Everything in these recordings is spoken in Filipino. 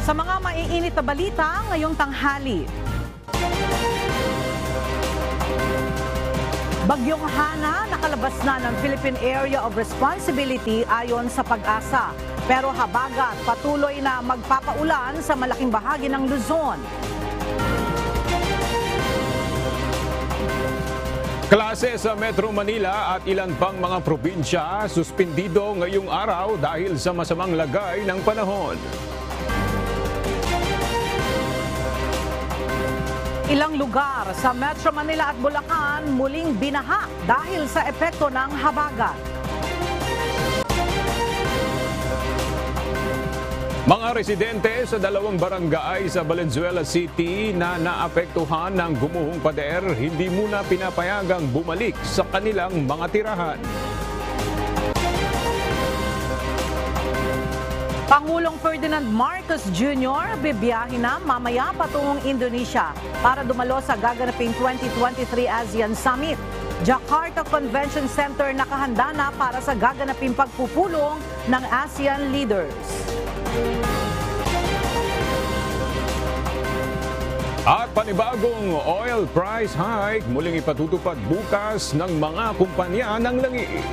Sa mga maiinit na balita ngayong tanghali. Bagyong Hana nakalabas na ng Philippine Area of Responsibility ayon sa Pag-asa. Pero habagat patuloy na magpapaulan sa malaking bahagi ng Luzon. Klase sa Metro Manila at ilan pang mga probinsya suspendido ngayong araw dahil sa masamang lagay ng panahon. Ilang lugar sa Metro Manila at Bulacan muling binaha dahil sa epekto ng habagat. Mga residente sa dalawang barangay sa Valenzuela City na naapektuhan ng gumuhong pader hindi muna pinapayagang bumalik sa kanilang mga tirahan. Pangulong Ferdinand Marcos Jr. bibiyahe na mamaya patungong Indonesia para dumalo sa gaganaping 2023 ASEAN Summit. Jakarta Convention Center nakahanda na para sa gaganaping pagpupulong ng ASEAN leaders. At panibagong oil price hike muling ipatutupad bukas ng mga kumpanya ng langis.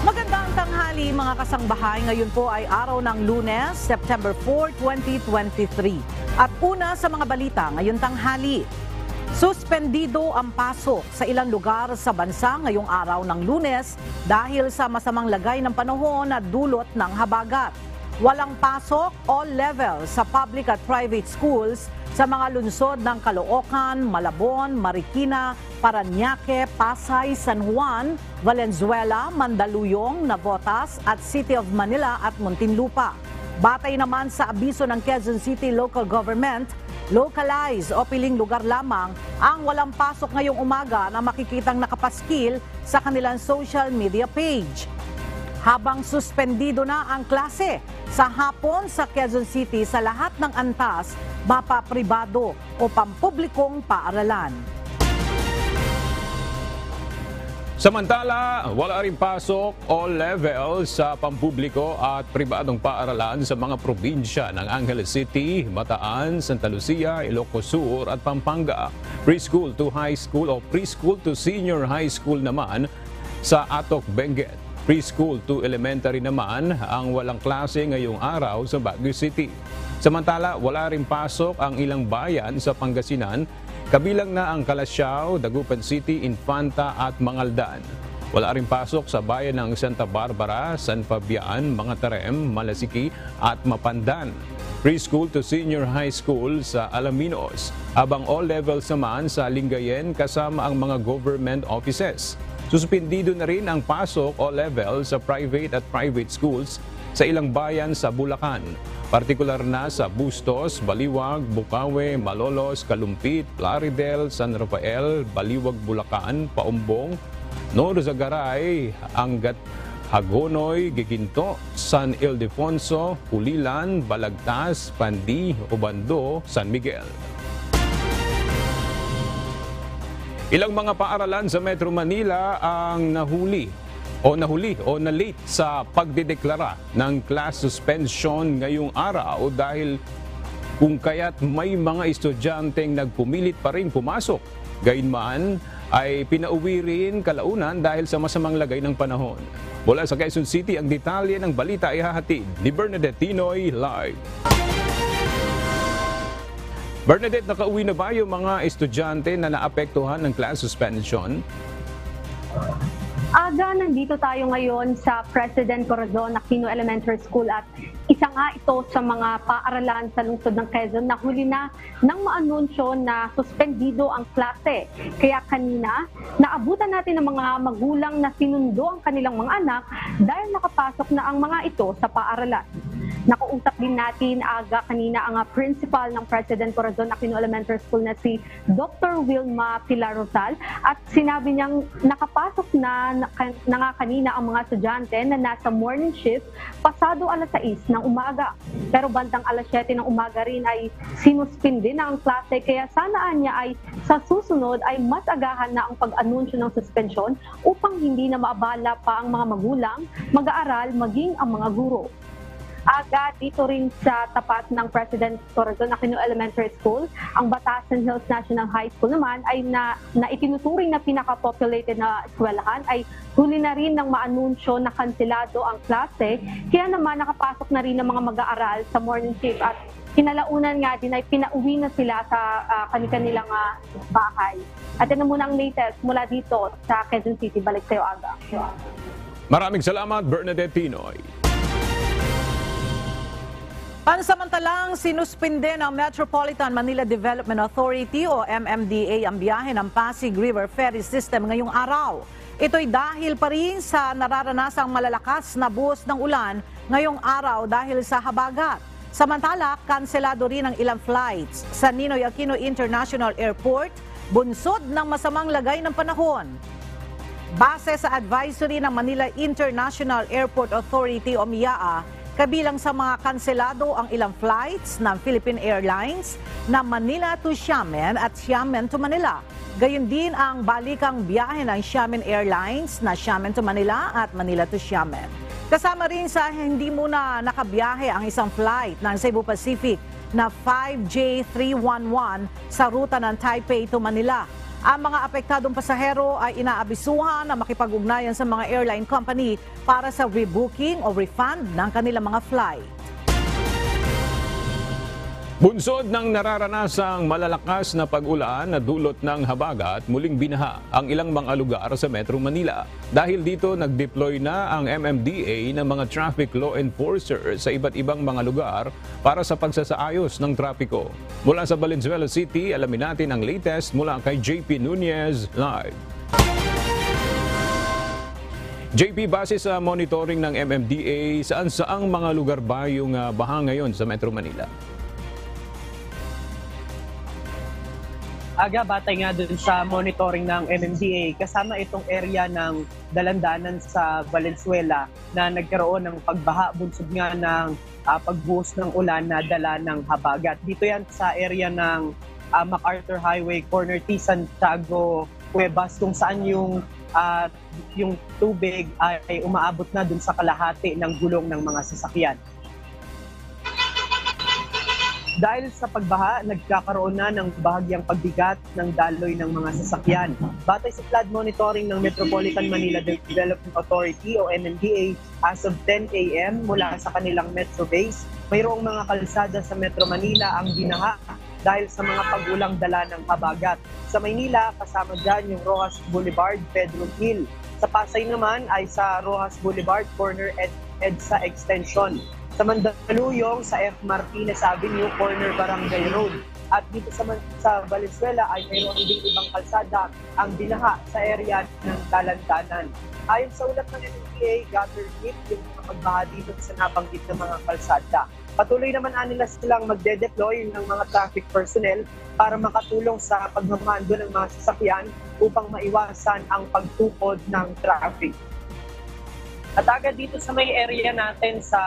Magandang tanghali mga kasangbahay. Ngayon po ay araw ng Lunes, September 4, 2023. At una sa mga balita ngayong tanghali. Suspendido ang pasok sa ilang lugar sa bansa ngayong araw ng Lunes dahil sa masamang lagay ng panahon na dulot ng habagat. Walang pasok all levels sa public at private schools sa mga lungsod ng Caloocan, Malabon, Marikina, Parañaque, Pasay, San Juan, Valenzuela, Mandaluyong, Navotas at City of Manila at Muntinlupa. Batay naman sa abiso ng Quezon City Local Government, localized o piling lugar lamang ang walang pasok ngayong umaga na makikitang nakapaskil sa kanilang social media page. Habang suspendido na ang klase sa hapon sa Quezon City sa lahat ng antas, mapapribado o pampublikong paaralan. Samantala, wala rin pasok all levels sa pampubliko at pribadong paaralan sa mga probinsya ng Angeles City, Bataan, Santa Lucia, Ilocos Sur at Pampanga. Preschool to high school o preschool to senior high school naman sa Atok, Benguet. Preschool to elementary naman ang walang klase ngayong araw sa Baguio City. Samantala, wala rin pasok ang ilang bayan sa Pangasinan, kabilang na ang Calasiao, Dagupan City, Infanta at Mangaldan. Wala rin pasok sa bayan ng Santa Barbara, San Fabian, Mga Tarem, Malasiki at Mapandan. Preschool to senior high school sa Alaminos, habang all levels naman sa Lingayen kasama ang mga government offices. Suspendido na rin ang pasok o level sa private at private schools sa ilang bayan sa Bulacan. Partikular na sa Bustos, Baliwag, Bukawe, Malolos, Kalumpit, Plaridel, San Rafael, Baliwag, Bulacan, Paumbong, Norzagaray, Angat, Hagonoy, Giginto, San Ildefonso, Pulilan, Balagtas, Pandi, Obando, San Miguel. Ilang mga paaralan sa Metro Manila ang nahuli o na-late sa pagdedeklara ng class suspension ngayong araw dahil kung kaya't may mga estudyanteng nagpumilit pa rin pumasok. Gayunman ay pinauwi rin kalaunan dahil sa masamang lagay ng panahon. Mula sa Quezon City, ang detalye ng balita ay hahatid ni Bernadette Tinoy live. Bernadette, nakauwi na ba yung mga estudyante na naapektuhan ng class suspension? Aga, nandito tayo ngayon sa President Corazon Aquino Elementary School at isa nga ito sa mga paaralan sa lungsod ng Quezon na huli na nang maanunsyo na suspendido ang klase. Kaya kanina, naabutan natin ng mga magulang na sinundo ang kanilang mga anak dahil nakapasok na ang mga ito sa paaralan. Nakausap din natin aga kanina ang principal ng President Corazon Aquino Elementary School na si Dr. Wilma Pilar Rosal at sinabi niyang nakapasok na nga kanina ang mga estudyante na nasa morning shift pasado alas 6 ng umaga. Pero bandang alas 7 ng umaga rin ay sinuspindi na ang klase kaya sanaan niya ay sa susunod ay mas agahan na ang pag-anunsyo ng suspensyon upang hindi na maabala pa ang mga magulang, mag-aaral, maging ang mga guro. Aga dito rin sa tapat ng President Corazon Aquino Elementary School, ang Batasan Hills National High School naman ay na itinuturing na pinaka-populated na eskwelahan ay huli na rin ng maanunsyo na kanselado ang klase, kaya naman nakapasok na rin ng mga mag-aaral sa morning shift at kinalaunan nga din ay pinauwi na sila sa kanilang bahay. At yan muna ang latest mula dito sa Quezon City. Balik sa'yo, Aga. Maraming salamat, Bernadette Pinoy. Pansamantalang sinuspinde ng Metropolitan Manila Development Authority o MMDA ang biyahe ng Pasig River Ferry System ngayong araw. Ito'y dahil pa rin sa nararanasang malalakas na buhos ng ulan ngayong araw dahil sa habagat. Samantala, kanselado rin ang ilang flights sa Ninoy Aquino International Airport, bunsod ng masamang lagay ng panahon. Base sa advisory ng Manila International Airport Authority o MIAA, kabilang sa mga kanselado ang ilang flights ng Philippine Airlines na Manila to Xiamen at Xiamen to Manila. Gayon din ang balikang biyahe ng Xiamen Airlines na Xiamen to Manila at Manila to Xiamen. Kasama rin sa hindi muna nakabiyahe ang isang flight ng Cebu Pacific na 5J311 sa ruta ng Taipei to Manila. Ang mga apektadong pasahero ay inaabisuhan na makipag-ugnayan sa mga airline company para sa rebooking o refund ng kanilang mga flight. Bunsod ng nararanasang malalakas na pag-ulan na dulot ng habagat, muling binaha ang ilang mga lugar sa Metro Manila. Dahil dito, nag-deploy na ang MMDA ng mga traffic law enforcers sa iba't ibang mga lugar para sa pagsasaayos ng trapiko. Mula sa Valenzuela City, alamin natin ang latest mula kay JP Nunez live. JP, base sa monitoring ng MMDA, saan-saang mga lugar ba yung baha ngayon sa Metro Manila? Aga, batay nga dun sa monitoring ng MMDA, kasama itong area ng Dalandanan sa Valenzuela na nagkaroon ng pagbaha bunsod nga ng pagbuhos ng ulan na dala ng habagat. Dito yan sa area ng MacArthur Highway, corner T. Santiago, Cuevas, kung saan yung tubig ay umaabot na dun sa kalahati ng gulong ng mga sasakyan. Dahil sa pagbaha, nagkakaroon na ng bahagyang pagbigat ng daloy ng mga sasakyan. Batay sa flood monitoring ng Metropolitan Manila Development Authority o MMDA, as of 10 a.m. mula sa kanilang Metro Base, mayroong mga kalsada sa Metro Manila ang binaha dahil sa mga pagulang dala ng habagat. Sa Maynila, kasama dyan yung Rojas Boulevard, Pedro Hill. Sa Pasay naman ay sa Rojas Boulevard, corner EDSA Extension. Sa Mandaluyong, sa F. Martinez Avenue, corner Barangay Road. At dito sa Valenzuela ay mayroon ding ibang kalsada ang binaha sa area ng Dalandanan. Ayon sa ulat ng MMDA, gutter deep yung mga pagbaha dito sa nabanggit ng mga kalsada. Patuloy naman nila silang magde-deploy ng mga traffic personnel para makatulong sa pagmamando ng mga sasakyan upang maiwasan ang pagtukod ng traffic. At agad dito sa may area natin sa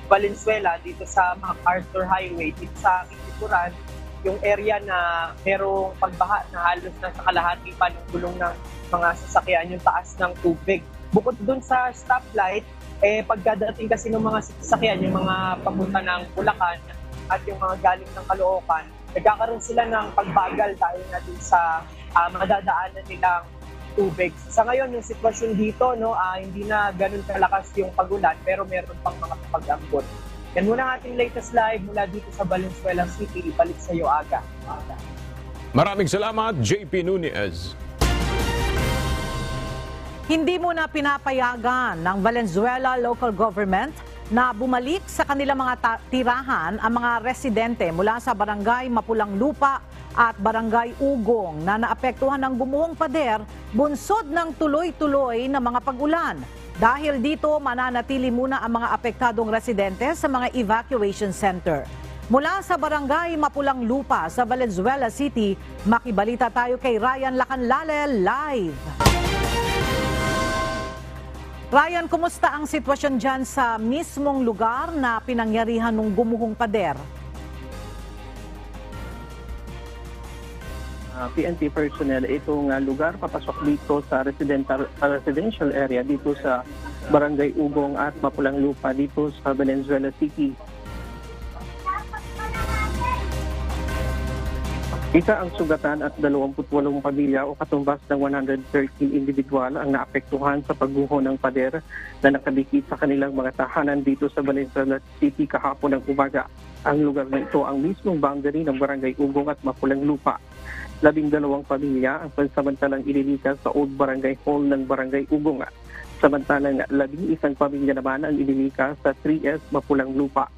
Valenzuela, dito sa MacArthur Highway, dito sa Kitikuran, yung area na merong pagbaha na halos na sa kalahati pa ng gulong ng mga sasakyan, yung taas ng tubig. Bukod dun sa stoplight, pagkadating kasi ng mga sasakyan, yung mga papunta ng Bulacan at yung mga galing ng Caloocan, nagkakaroon sila ng pagbagal dahil na din sa madadaanan nilang tubig. Sa ngayon, yung sitwasyon dito, hindi na ganun kalakas yung pagulan, pero meron pang mga pag-ambon. Yan muna ang ating latest live mula dito sa Valenzuela City. Balik sa iyo, Aga. Maraming salamat, JP Nunez. Hindi muna pinapayagan ng Valenzuela local government na bumalik sa kanilang mga tirahan ang mga residente mula sa Barangay Mapulang Lupa at Barangay Ugong na naapektuhan ng gumuhong pader bunsod ng tuloy-tuloy na mga pag-ulan. Dahil dito, mananatili muna ang mga apektadong residente sa mga evacuation center. Mula sa barangay Mapulang Lupa sa Valenzuela City, makibalita tayo kay Ryan Lacanlale live. Ryan, kumusta ang sitwasyon dyan sa mismong lugar na pinangyarihan ng gumuhong pader? PNP personnel itong lugar papasok dito sa residential area dito sa Barangay Ugong at Mapulang Lupa dito sa Valenzuela City. Isa ang sugatan at 28 pamilya o katumbas ng 113 individual ang naapektuhan sa pagguho ng pader na nakadikit sa kanilang mga tahanan dito sa Valenzuela City kahapon ng umaga. Ang lugar na ito ang mismong boundary ng Barangay Ugong at Mapulang Lupa. 12 pamilya ang pansamantalang ililikas sa Old Barangay Hall ng Barangay Ugong. Samantalang 11 pamilya naman ang ililikas sa 3S Mapulang Lupa.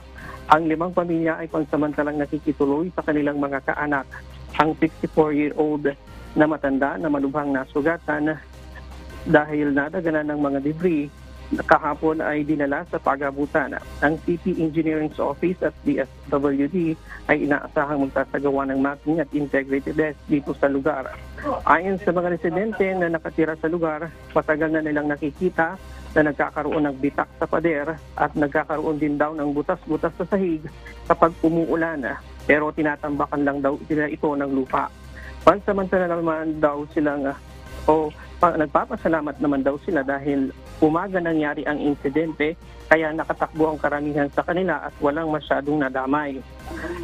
Ang 5 pamilya ay pansamantalang nakikituloy sa kanilang mga kaanak. Ang 64-year-old na matanda na malubhang nasugatan dahil nadaganan ng mga debris kahapon ay dinala sa pag-abutan. Ang City Engineering Office at DSWD ay inaasahang magsasagawa ng mapping at integrity test dito sa lugar. Ayon sa mga residente na nakatira sa lugar, matagal na nilang nakikita na nagkakaroon ng bitak sa pader at nagkakaroon din daw ng butas-butas sa sahig kapag umuulan. Pero tinatambakan lang daw sila ito ng lupa. Pansamantala naman daw silang nagpapasalamat naman daw sila dahil umaga nangyari ang insidente kaya nakatakbo ang karamihan sa kanila at walang masyadong nadamay.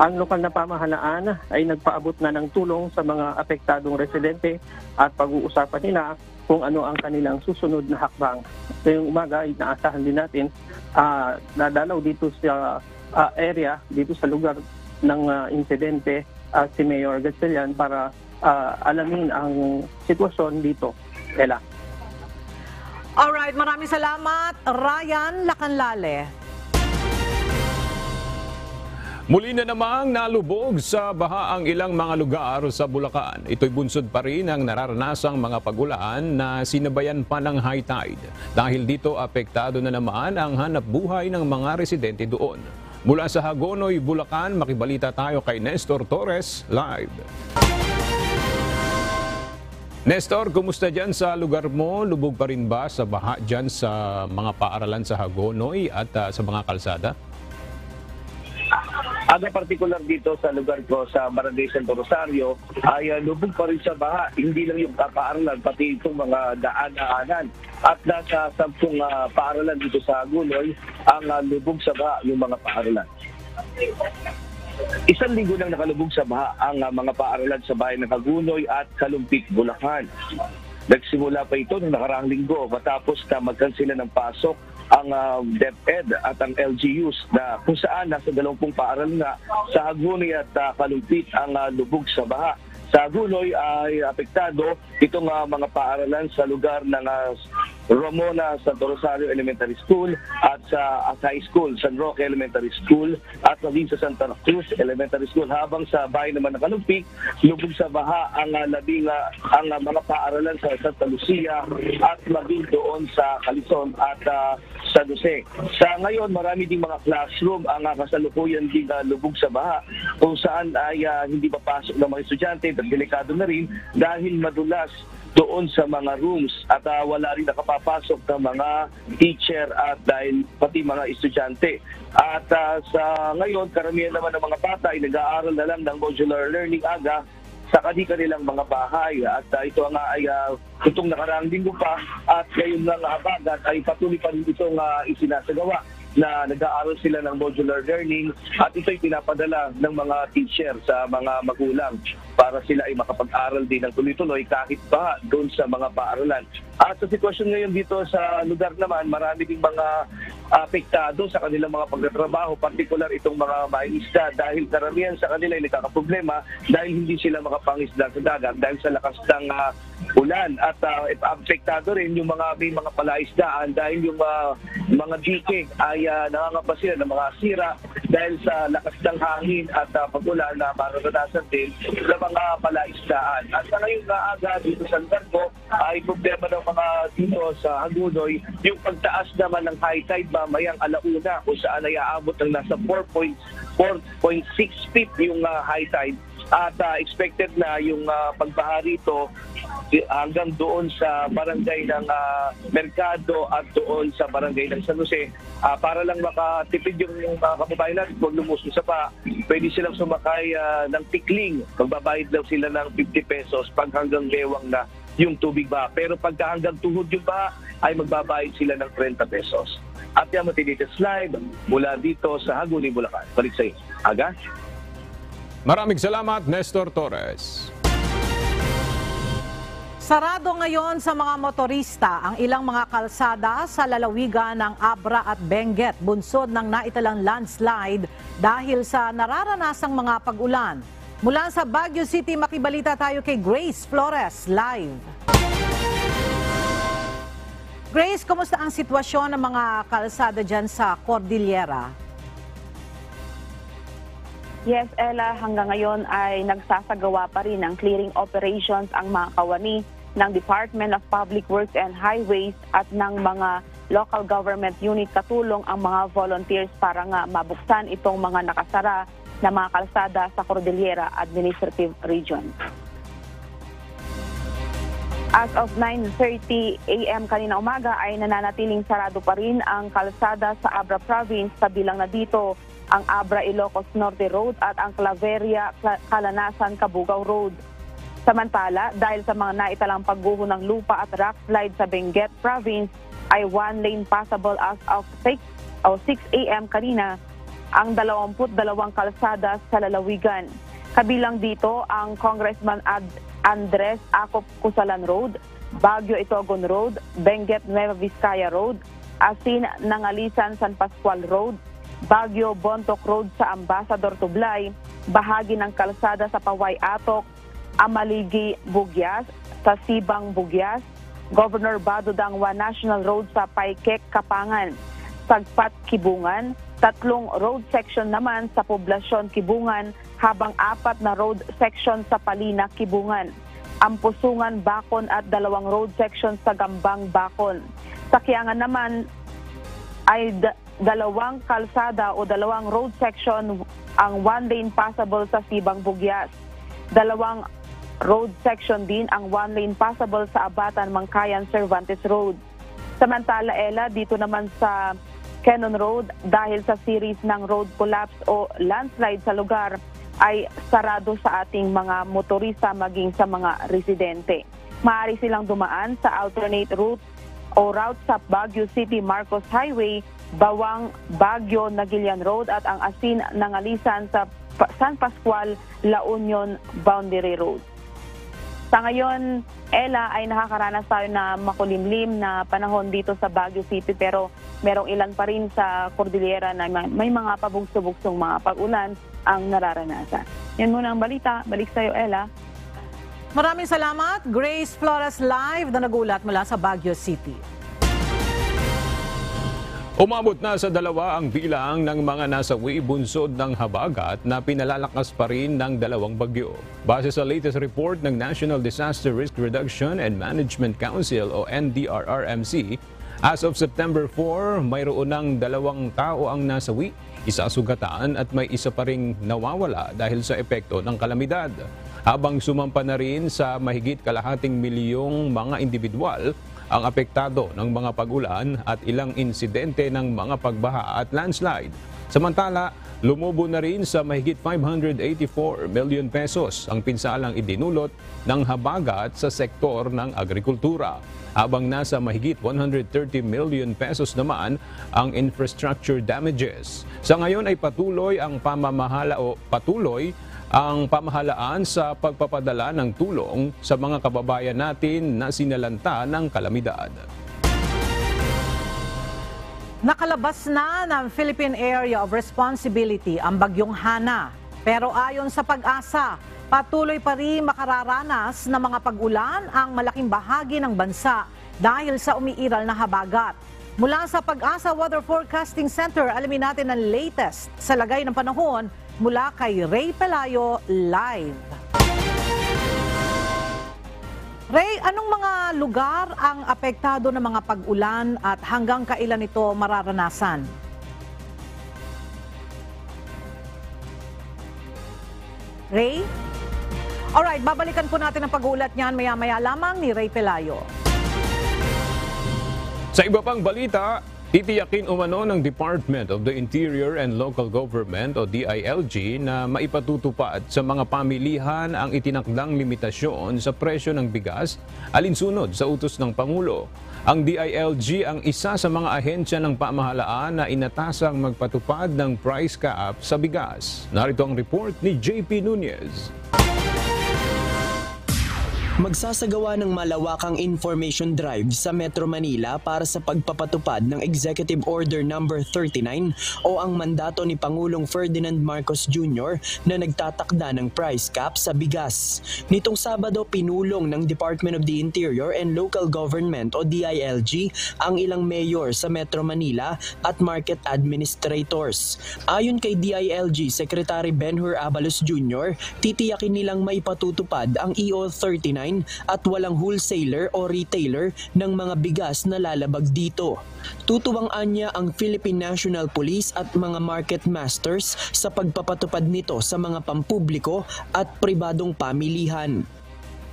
Ang lokal na pamahalaan ay nagpaabot na ng tulong sa mga apektadong residente at pag-uusapan nila kung ano ang kanilang susunod na hakbang. Ngayong umaga ay naasahan din natin nadalaw dito sa area, dito sa lugar ng insidente si Mayor Gatchalian para alamin ang sitwasyon dito. Ella. Alright, maraming salamat, Ryan Lacanlale. Muli na namang nalubog sa baha ang ilang mga lugar sa Bulacan. Ito'y bunsod pa rin ang nararanasang mga pagulan na sinabayan pa ng high tide. Dahil dito, apektado na naman ang hanap buhay ng mga residente doon. Mula sa Hagonoy, Bulacan, makibalita tayo kay Nestor Torres live. Nestor, kumusta dyan sa lugar mo? Lubog pa rin ba sa baha dyan sa mga paaralan sa Hagonoy at sa mga kalsada? Aga partikular dito sa lugar ko sa Barangay Santo Rosario ay lubog pa rin sa baha. Hindi lang yung paaralan, pati itong mga daan-daanan. At nasa 10 paaralan dito sa Hagonoy ang lubog sa baha yung mga paaralan. 1 linggo nang nakalubog sa baha ang mga paaralan sa bayan ng Hagonoy at Kalumpit, Bulacan. Nagsimula pa ito noong nakaraang linggo matapos na magkansela ng pasok ang DepEd at ang LGUs na kung saan nasa 20 paaralan nga sa Hagonoy at Kalumpit ang lubog sa baha. Sa Hagonoy ay apektado itong mga paaralan sa lugar ng Ramona Santo Rosario Elementary School at sa High School, San Roque Elementary School at maging sa Santa Cruz Elementary School. Habang sa bayan naman ng Kalumpit, lubog sa baha ang mga paaralan sa Santa Lucia at maging doon sa Calison at San Jose. Sa ngayon, marami ding mga classroom ang kasalukuyan ding lubog sa baha kung saan ay hindi papasok ng mga estudyante at delikado na rin dahil madulas doon sa mga rooms at wala rin nakapapasok ng mga teacher at dahil pati mga estudyante. At sa ngayon, karamihan naman ng mga bata ay nag-aaral na lang ng modular learning aga sa kanilang mga bahay. At ito nga ay itong nakaraang linggo pa at ngayon nga habagat ay patuloy pa rin itong isinasagawa na nag-aaral sila ng modular learning at ito'y pinapadala ng mga teacher sa mga magulang para sila ay makapag-aral din ng tuloy-tuloy kahit pa doon sa mga paaralan. At sa sitwasyon ngayon dito sa lugar naman, marami ding mga apektado sa kanilang mga pagtatrabaho, partikular itong mga mangingisda dahil karamihan sa kanila ay nagkakaproblema dahil hindi sila makapangisda sa dagat dahil sa lakas ng ulan at apektado rin yung may mga palaisdaan dahil yung mga dike ay nangangamba sila ng mga sira dahil sa lakas ng hangin at pag-ulan na mararanasan din sa mga palaisdaan. At sa ngayong aga dito sa lugar ko ay problema ng mga dito sa Hagunoy yung pagtaas naman ng high tide mamayang alauna kung saan ay aabot ng nasa 4.6 feet yung high tide. At expected na yung pagbaha rito hanggang doon sa barangay ng Mercado at doon sa barangay ng San Jose. Para lang makatipid yung mga kababayan natin, huwag lumusong sa pa, pwede silang sumakay ng tikling. Magbabayad lang sila ng 50 pesos pag hanggang bewang na yung tubig ba. Pero pagka hanggang tuhod yung ba, ay magbabayad sila ng 30 pesos. At yan matinitis live mula dito sa Hagunoy, Bulacan. Balik sa iyo. Aga? Maraming salamat, Nestor Torres. Sarado ngayon sa mga motorista ang ilang mga kalsada sa lalawigan ng Abra at Benguet, bunsod ng naitalang landslide dahil sa nararanasang mga pag-ulan. Mula sa Baguio City, makibalita tayo kay Grace Flores, live. Grace, kumusta ang sitwasyon ng mga kalsada dyan sa Cordillera? Yes, Ella, hanggang ngayon ay nagsasagawa pa rin ng clearing operations ang mga kawani ng Department of Public Works and Highways at ng mga local government unit katulong ang mga volunteers para nga mabuksan itong mga nakasara na mga kalsada sa Cordillera Administrative Region. As of 9:30 a.m. kanina umaga ay nananatiling sarado pa rin ang kalsada sa Abra Province, kabilang na dito ang Abra Ilocos Norte Road at ang Claveria Calanasan Cabugao Road. Samantala, dahil sa mga naitalang pagguho ng lupa at rock slide sa Benguet Province, ay one lane passable as of 6 a.m. kanina ang 22 kalsada sa lalawigan. Kabilang dito ang Congressman Andres Acop Cusalan Road, Baguio Itogon Road, Benguet Nueva Vizcaya Road, Asin Nangalisan San Pascual Road, Baguio Bontoc Road sa Ambassador Tublay, bahagi ng kalsada sa Paway Atok, Amaligi Bugyas, sa Sibang Bugyas, Governor Badudangwa National Road sa Paikek Kapangan, Sagpat Kibungan, 3 road section naman sa Poblasyon Kibungan, habang 4 na road section sa Palina Kibungan, Ampusungan Bakon at 2 road section sa Gambang Bakon. Sa Kiangan naman ay 2 kalsada o 2 road section ang one lane passable sa Sibang Bugyas. 2 road section din ang one lane passable sa Abatan Mangkayan Cervantes Road. Samantala, Ella, dito naman sa Cannon Road, dahil sa series ng road collapse o landslide sa lugar, ay sarado sa ating mga motorista maging sa mga residente. Maaari silang dumaan sa alternate route o route sa Baguio City Marcos Highway, Bawang Baguio Nagilian Road at ang Asin Nangalisan sa San Pascual La Union Boundary Road. Sa ngayon, Ella, ay nakakaranas tayo na makulimlim na panahon dito sa Baguio City, pero merong ilan pa rin sa Cordillera na may mga pabugso-bugsong mga pag-ulan ang nararanasan. Yan muna ang balita. Balik sa iyo, Ella. Maraming salamat, Grace Flores, live na nagulat mula sa Baguio City. Umabot na sa 2 ang bilang ng mga nasawi bunsod ng habagat na pinalalakas pa rin ng 2 bagyo. Base sa latest report ng National Disaster Risk Reduction and Management Council o NDRRMC, as of September 4, mayroon ng 2 tao ang nasawi, 1 sugatan at may 1 pa ring nawawala dahil sa epekto ng kalamidad. Habang sumampa na rin sa mahigit 250,000 mga individual ang apektado ng mga pag-ulan at ilang insidente ng mga pagbaha at landslide. Samantala, lumubo na rin sa mahigit 584 million pesos ang pinsalang idinulot ng habagat sa sektor ng agrikultura, habang nasa mahigit 130 million pesos naman ang infrastructure damages. Sa ngayon ay patuloy ang pamahalaan sa pagpapadala ng tulong sa mga kababayan natin na sinalanta ng kalamidad. Nakalabas na ng Philippine Area of Responsibility ang Bagyong Hana. Pero ayon sa Pag-asa, patuloy pa rin makararanas ng mga pag-ulan ang malaking bahagi ng bansa dahil sa umiiral na habagat. Mula sa Pag-asa Weather Forecasting Center, alamin natin ang latest sa lagay ng panahon mula kay Ray Pelayo live. Ray, anong mga lugar ang apektado ng mga pag-ulan at hanggang kailan ito mararanasan? Ray? Alright, babalikan po natin ang pag-uulat niyan maya-maya lamang ni Ray Pelayo. Sa iba pang balita, titiyakin umano ng Department of the Interior and Local Government o DILG na maipatutupad sa mga pamilihan ang itinakdang limitasyon sa presyo ng bigas alinsunod sa utos ng Pangulo. Ang DILG ang isa sa mga ahensya ng pamahalaan na inatasang magpatupad ng price cap sa bigas. Narito ang report ni JP Nunez. Magsasagawa ng malawakang information drive sa Metro Manila para sa pagpapatupad ng Executive Order No. 39 o ang mandato ni Pangulong Ferdinand Marcos Jr. na nagtatakda ng price cap sa bigas. Nitong Sabado, pinulong ng Department of the Interior and Local Government o DILG ang ilang mayor sa Metro Manila at market administrators. Ayon kay DILG Secretary Benhur Abalos Jr., titiyakin nilang maipatutupad ang EO 39 at walang wholesaler o retailer ng mga bigas na lalabag dito. Tutuwang-an niya ang Philippine National Police at mga market masters sa pagpapatupad nito sa mga pampubliko at pribadong pamilihan.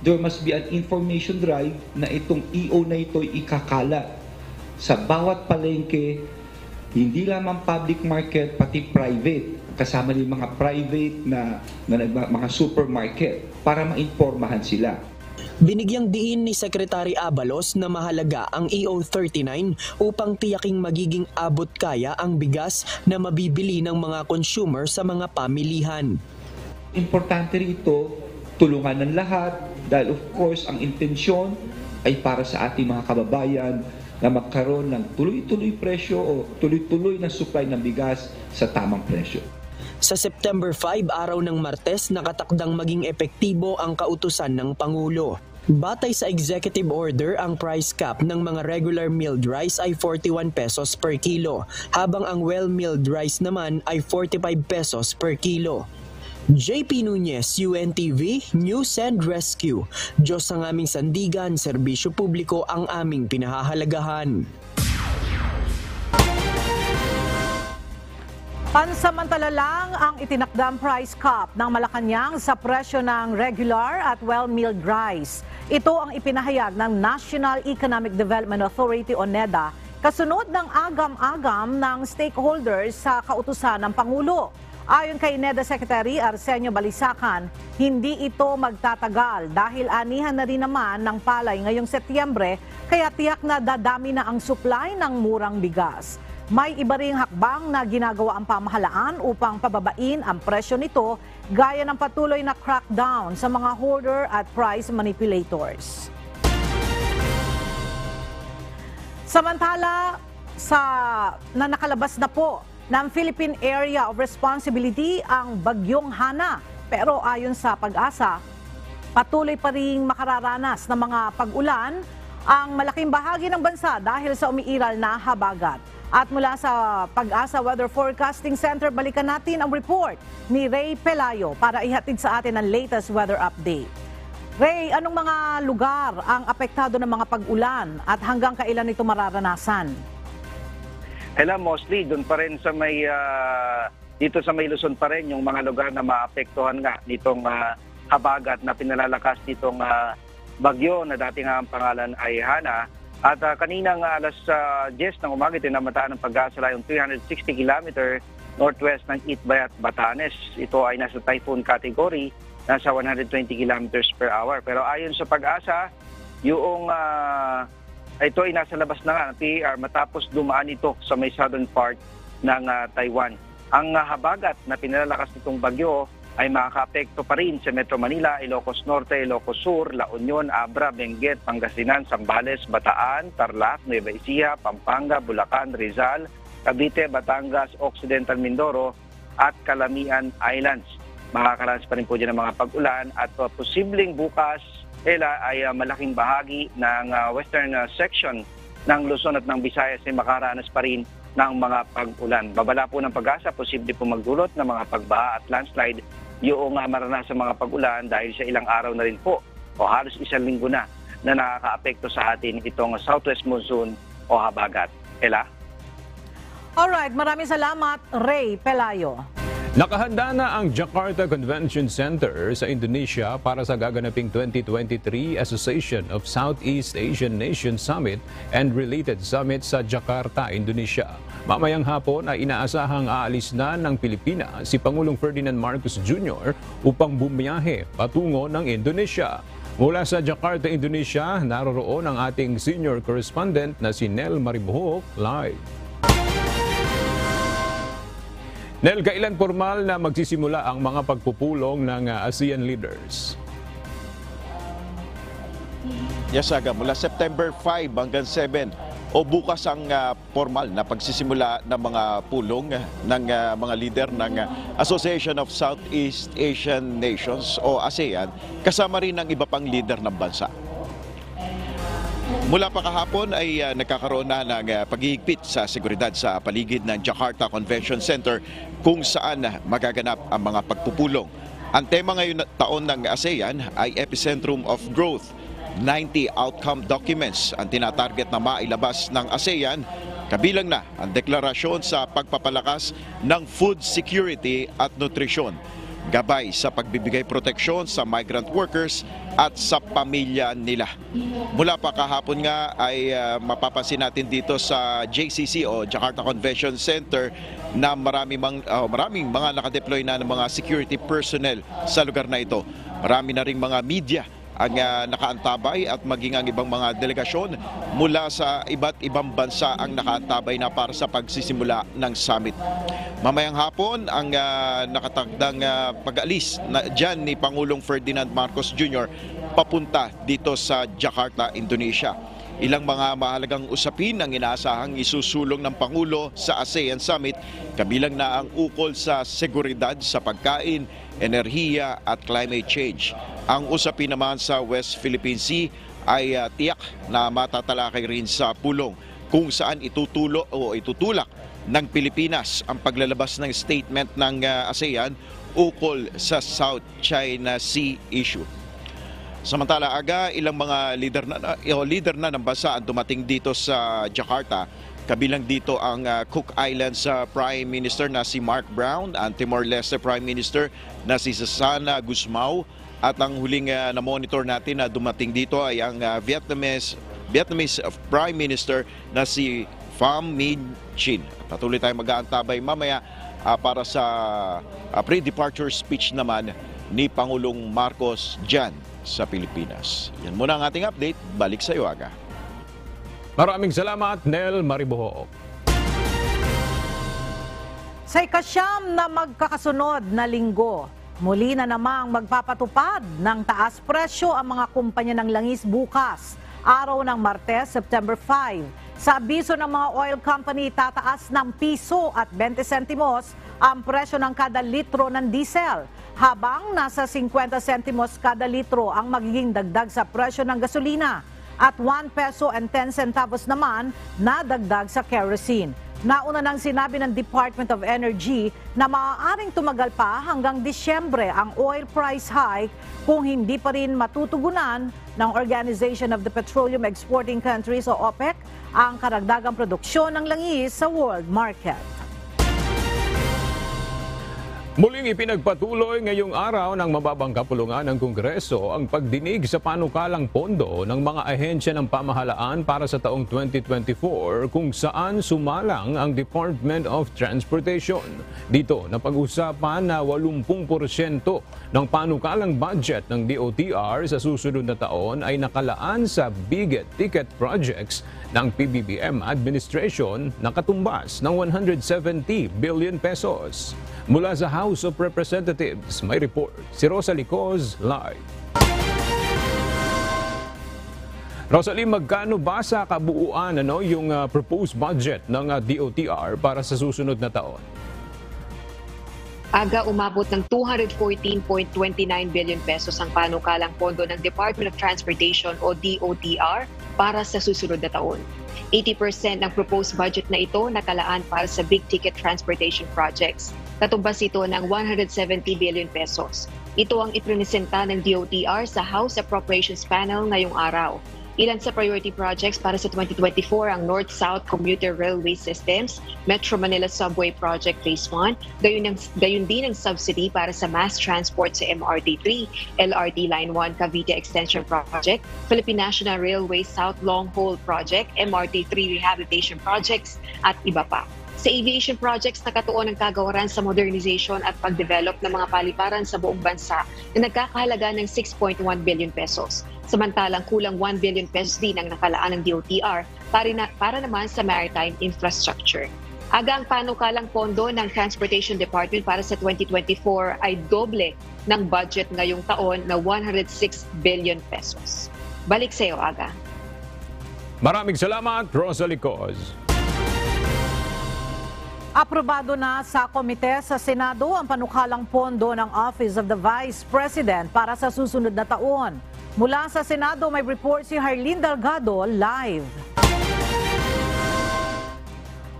There must be an information drive na itong EO na ito ikakalat sa bawat palengke, hindi lamang public market pati private, kasama din mga private na mga supermarket para maimpormahan sila. Binigyang diin ni Secretary Abalos na mahalaga ang EO 39 upang tiyaking magiging abot kaya ang bigas na mabibili ng mga consumer sa mga pamilihan. Importante rito, tulungan ng lahat dahil of course ang intensyon ay para sa ating mga kababayan na magkaroon ng tuloy-tuloy presyo o tuloy-tuloy na supply ng bigas sa tamang presyo. Sa September 5, araw ng Martes, nakatakdang maging epektibo ang kautusan ng Pangulo. Batay sa executive order, ang price cap ng mga regular milled rice ay 41 pesos per kilo, habang ang well-milled rice naman ay 45 pesos per kilo. JP Nunez, UNTV, News and Rescue. Diyos ang aming sandigan, serbisyo publiko ang aming pinahahalagahan. Pansamantala lang ang itinakdang price cap ng Malacanang sa presyo ng regular at well-milled rice. Ito ang ipinahayag ng National Economic Development Authority o NEDA kasunod ng agam-agam ng stakeholders sa kautusan ng Pangulo. Ayon kay NEDA Secretary Arsenio Balisacan, hindi ito magtatagal dahil anihan na rin naman ng palay ngayong Setyembre kaya tiyak na dadami na ang supply ng murang bigas. May iba ring hakbang na ginagawa ang pamahalaan upang pababain ang presyo nito gaya ng patuloy na crackdown sa mga hoarder at price manipulators. Samantala, na nakalabas na po ng Philippine Area of Responsibility ang Bagyong Hana. Pero ayon sa Pag-asa, patuloy pa ring makararanas ng mga pag-ulan ang malaking bahagi ng bansa dahil sa umiiral na habagat. At mula sa Pag-asa Weather Forecasting Center, balikan natin ang report ni Ray Pelayo para ihatid sa atin ang latest weather update. Ray, anong mga lugar ang apektado ng mga pag-ulan at hanggang kailan ito mararanasan? Mostly doon pa rin sa may dito sa may Luzon pa rin yung mga lugar na maapektuhan nga nitong habagat na pinalalakas nitong bagyo na dating ang pangalan ay Hana. At kaninang alas 10 ng umaga, tinamataan ng Pag-asa yung 360 km northwest ng Itbayat, Batanes. Ito ay nasa typhoon category, nasa 120 km per hour. Pero ayon sa Pag-asa, yung ito ay nasa labas na nga ng PAR matapos dumaan ito sa may southern part ng Taiwan. Ang habagat na pinalalakas nitong bagyo ay makakaapekto pa rin sa Metro Manila, Ilocos Norte, Ilocos Sur, La Union, Abra, Benguet, Pangasinan, Zambales, Bataan, Tarlac, Nueva Ecija, Pampanga, Bulacan, Rizal, Cavite, Batangas, Occidental Mindoro at Calamian Islands. Makakaranas pa rin po dyan ng mga pag-ulan at posibleng bukas ay malaking bahagi ng western section ng Luzon at ng Visayas ay makaranas pa rin ng mga pag-ulan. Babala po ng Pag-asa, posible po magdulot ng mga pagbaha at landslide yung maranasan mga pag-ulan dahil sa ilang araw na rin po o halos isang linggo na nakakaapekto sa atin itong southwest monsoon o habagat. Ella? Alright, maraming salamat, Ray Pelayo. Nakahanda na ang Jakarta Convention Center sa Indonesia para sa gaganaping 2023 Association of Southeast Asian Nations Summit and related summit sa Jakarta, Indonesia. Mamayang hapon ay inaasahang aalis na ng Pilipinas si Pangulong Ferdinand Marcos Jr. upang bumiyahe patungo ng Indonesia. Mula sa Jakarta, Indonesia, naroroon ang ating senior correspondent na si Nel Maribohok live. Nel, kailan formal na magsisimula ang mga pagpupulong ng ASEAN leaders? Yes, Aga, mula September 5 hanggang 7 o bukas ang formal na pagsisimula ng mga pulong ng mga leader ng Association of Southeast Asian Nations o ASEAN, kasama rin ang iba pang leader ng bansa. Mula pa kahapon ay nagkakaroon na ng paghihigpit sa seguridad sa paligid ng Jakarta Convention Center kung saan magaganap ang mga pagpupulong. Ang tema ngayon taon ng ASEAN ay Epicentrum of Growth. 90 outcome documents ang tinatarget na mailabas ng ASEAN, kabilang na ang deklarasyon sa pagpapalakas ng food security at nutrisyon, gabay sa pagbibigay proteksyon sa migrant workers at sa pamilya nila. Mula pa kahapon nga ay mapapansin natin dito sa JCC o Jakarta Convention Center na maraming mga nakadeploy na ng mga security personnel sa lugar na ito. Marami na ring mga media ang nakaantabay at maging ang ibang mga delegasyon mula sa iba't ibang bansa ang nakaantabay na para sa pagsisimula ng summit. Mamayang hapon ang nakatagdang pag-alis dyan ni Pangulong Ferdinand Marcos Jr. papunta dito sa Jakarta, Indonesia. Ilang mga mahalagang usapin ang inaasahang isusulong ng Pangulo sa ASEAN Summit, kabilang na ang ukol sa seguridad sa pagkain, enerhiya at climate change. Ang usapin naman sa West Philippine Sea ay tiyak na matatalakay rin sa pulong kung saan itutulak ng Pilipinas ang paglalabas ng statement ng ASEAN ukol sa South China Sea issue. Samantala, Aga, ilang mga leader na ng bansa ang dumating dito sa Jakarta. Kabilang dito ang Cook Islands Prime Minister na si Mark Brown, ang Timor-Leste Prime Minister na si Susana Gusmao, at ang huling na-monitor natin na dumating dito ay ang Vietnamese Prime Minister na si Pham Minh Chinh. Patuloy tayong mag-aantabay mamaya para sa pre-departure speech naman ni Pangulong Marcos dyan sa Pilipinas. Yan muna ang ating update. Balik sa iyo, Aga. Maraming salamat, Nel Maribohok. Sa ikasyam na magkakasunod na linggo, muli na namang magpapatupad ng taas presyo ang mga kumpanya ng langis bukas, araw ng Martes, September 5. Sa abiso ng mga oil company, tataas ng piso at 20 sentimos ang presyo ng kada litro ng diesel, habang nasa 50 sentimos kada litro ang magiging dagdag sa presyo ng gasolina at 1 peso and 10 centavos naman na dagdag sa kerosene. Nauna nang sinabi ng Department of Energy na maaaring tumagal pa hanggang Disyembre ang oil price hike kung hindi pa rin matutugunan ng Organization of the Petroleum Exporting Countries o OPEC ang karagdagang produksyon ng langis sa world market. Muling ipinagpatuloy ngayong araw ng mababang kapulungan ng Kongreso ang pagdinig sa panukalang pondo ng mga ahensya ng pamahalaan para sa taong 2024 kung saan sumalang ang Department of Transportation. Dito, napag-usapan na 80% ng panukalang budget ng DOTR sa susunod na taon ay nakalaan sa big ticket projects ng PBBM administration na katumbas ng 170 billion pesos. Mula sa House of Representatives, may report si Rosalie Coz live. Rosalie, magkano ba sa kabuuan yung proposed budget ng DOTR para sa susunod na taon? Aga, umabot ng 214.29 billion pesos ang panukalang pondo ng Department of Transportation o DOTR para sa susunod na taon. 80% ng proposed budget na ito nakalaan para sa big-ticket transportation projects. Katumbas ito ng 170 billion pesos. Ito ang ipresenta ng DOTR sa House Appropriations Panel ngayong araw. Ilan sa priority projects para sa 2024 ang North-South Commuter Railway Systems, Metro Manila Subway Project Phase 1, gayon din ang subsidy para sa mass transport sa MRT-3, LRT Line 1 Cavite Extension Project, Philippine National Railway South Long Haul Project, MRT-3 Rehabilitation Projects at iba pa. Sa aviation projects, nakatuon ang kagawaran sa modernization at pagdevelop ng mga paliparan sa buong bansa na nagkakahalaga ng 6.1 billion pesos. Samantalang kulang 1 billion pesos din ang nakalaan ng DOTR para naman sa maritime infrastructure. Aga ang panukalang pondo ng Transportation Department para sa 2024 ay doble ng budget ngayong taon na 106 billion pesos. Balik sa iyo, Aga. Maraming salamat, Rosalie Coz. Aprobado na sa komite sa Senado ang panukalang pondo ng Office of the Vice President para sa susunod na taon. Mula sa Senado, may report si Harleen Delgado live.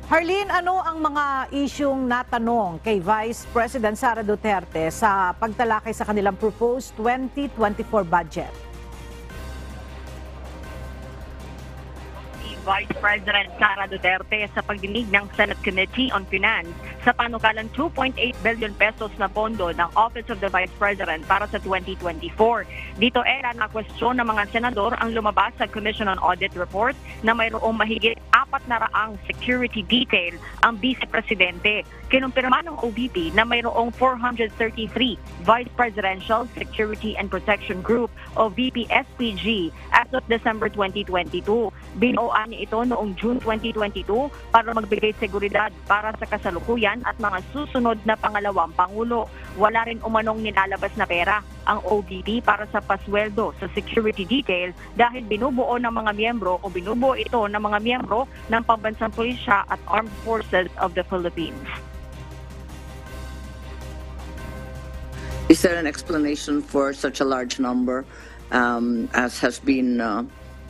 Harleen, ano ang mga isyung natanong kay Vice President Sara Duterte sa pagtalakay sa kanilang proposed 2024 budget? Vice President Sara Duterte sa pagdinig ng Senate Committee on Finance sa panukalang 2.8 billion pesos na pondo ng Office of the Vice President para sa 2024. Dito na kwestiyon ng mga senador ang lumabas sa Commission on Audit Report na mayroong mahigit 400 security detail ang Vice Presidente. Kinumpirma ng OVP na mayroong 433 Vice Presidential Security and Protection Group o VP-SPG as of December 2022. Binuoan niya ito noong June 2022 para magbigay seguridad para sa kasalukuyan at mga susunod na pangalawang Pangulo. Wala rin umanong nilalabas na pera ang OVP para sa pasweldo sa security detail dahil binubuo ng mga miyembro o binubuo ito ng mga miyembro ng Pambansang Pulisya at Armed Forces of the Philippines. Is there an explanation for such a large number as has been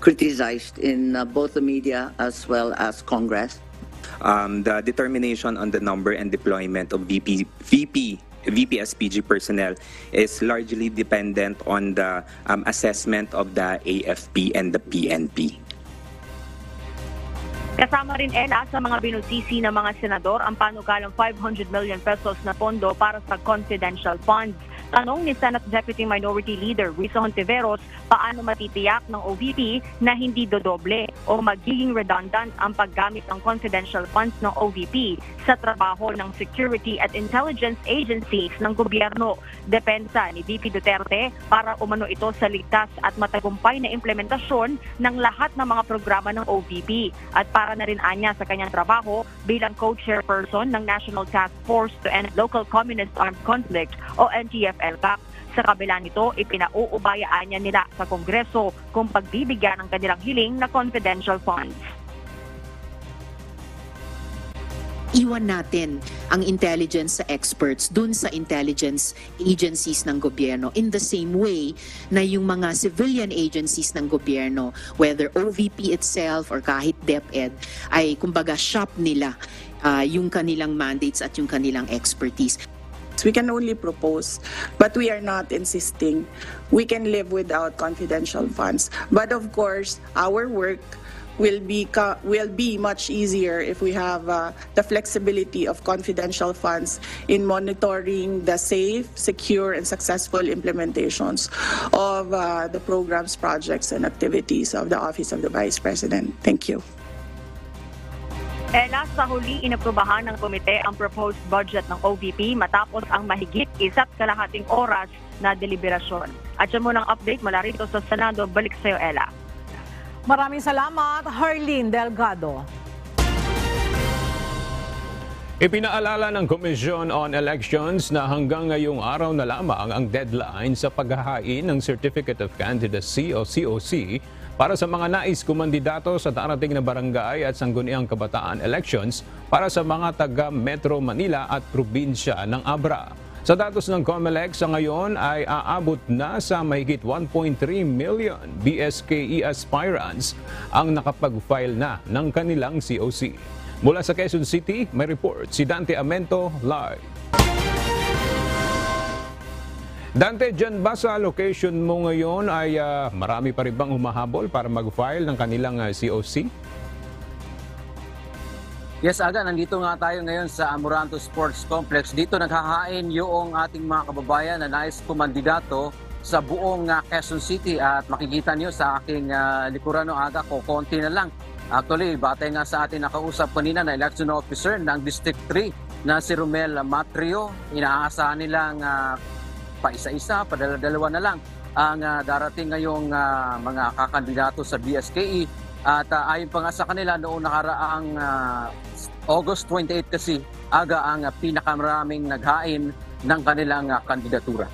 criticized in both the media as well as Congress? The determination on the number and deployment of VP-SPG personnel is largely dependent on the assessment of the AFP and the PNP. Kasama rin sa mga binusisi ng mga senador ang panukalang 500 million pesos na pondo para sa confidential funds. Tanong ni Senate Deputy Minority Leader Risa Hontiveros, paano matitiyak ng OVP na hindi dodoble o magiging redundant ang paggamit ng confidential funds ng OVP sa trabaho ng security at intelligence agencies ng gobyerno. Depensa ni VP Duterte para umano ito sa ligtas at matagumpay na implementasyon ng lahat ng mga programa ng OVP at para na rin anya sa kanyang trabaho bilang co-chairperson ng National Task Force to End Local Communist Armed Conflict o NTF-ELCAC. Sa kabila nito, ipinauubayaan niya nila sa Kongreso kung pagbibigyan ng kanilang hiling na confidential funds. Iwan natin ang intelligence sa experts dun sa intelligence agencies ng gobyerno in the same way na yung mga civilian agencies ng gobyerno, whether OVP itself or kahit DepEd, ay kumbaga shop nila yung kanilang mandates at yung kanilang expertise. We can only propose, but we are not insisting. We can live without confidential funds. But of course, our work will be much easier if we have the flexibility of confidential funds in monitoring the safe, secure, and successful implementations of the programs, projects, and activities of the Office of the Vice President. Thank you. Sa huli, inaprubahan ng komite ang proposed budget ng OVP matapos ang mahigit 1.5 oras na deliberasyon. At yan muna ang update mula rito sa Senado. Balik sa iyo, Ella. Maraming salamat, Harleen Delgado. Ipinaalala ng Commission on Elections na hanggang ngayong araw na lamang ang deadline sa paghahain ng Certificate of Candidacy o COC para sa mga nais kumandidato sa darating na barangay at sangguniang kabataan elections para sa mga taga Metro Manila at probinsya ng Abra. Sa datos ng COMELEC sa ngayon ay aabot na sa mahigit 1.3 million BSKE aspirants ang nakapag-file na ng kanilang COC. Mula sa Quezon City, may report si Dante Amento live. Dante, dyan ba sa location mo ngayon ay marami pa rin bang humahabol para mag-file ng kanilang COC? Yes, Aga, nandito nga tayo ngayon sa Amoranto Sports Complex. Dito naghahain yung ating mga kababayan na nais kumandidato sa buong Quezon City. At makikita nyo sa aking likuran, Aga, konti na lang. Actually, batay nga sa ating nakausap kanina na election officer ng District 3 na si Romel Matrio. Inaasahan nilang pa-isa-isa, padala-dalawa na lang ang darating ngayong mga kakandidato sa BSKE. At ayon pa nga sa kanila, noong nakaraang August 28 kasi, Aga, ang pinakamaraming naghain ng kanilang kandidatura.